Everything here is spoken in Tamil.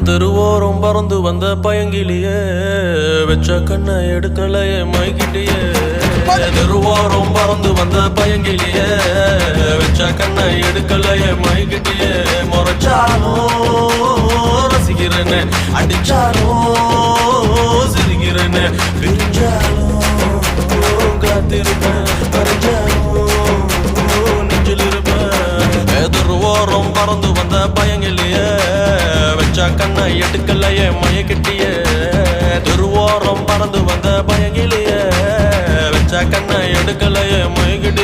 தெருவோரம் பறந்து வந்த பயங்கிலியே வெச்ச கண்ணை எடுக்கலையே மைகிட்டியே தெருவோரம் பறந்து வந்த பயங்கிலியே வெச்ச கண்ணை எடுக்கலையே மைகிட்டியே முறைச்சாலும் ரசிக்கிறேன்னு அடிச்சாலும் சிரிக்கிறேன்னு பிரிஞ்சாலும் காத்திருப்பேன் வரைஞ்சாலும் நெஞ்சில் இருப்பேன் தெருவோரம் பறந்து வந்த பயங்கிலியே வெச்ச கண்ணை எடுக்கலையே மயக்கிட்டியே தெருவோரம் பறந்து வந்த பயங்கிலியே வெச்ச கண்ணை எடுக்கலையே மயக்கிட்டியே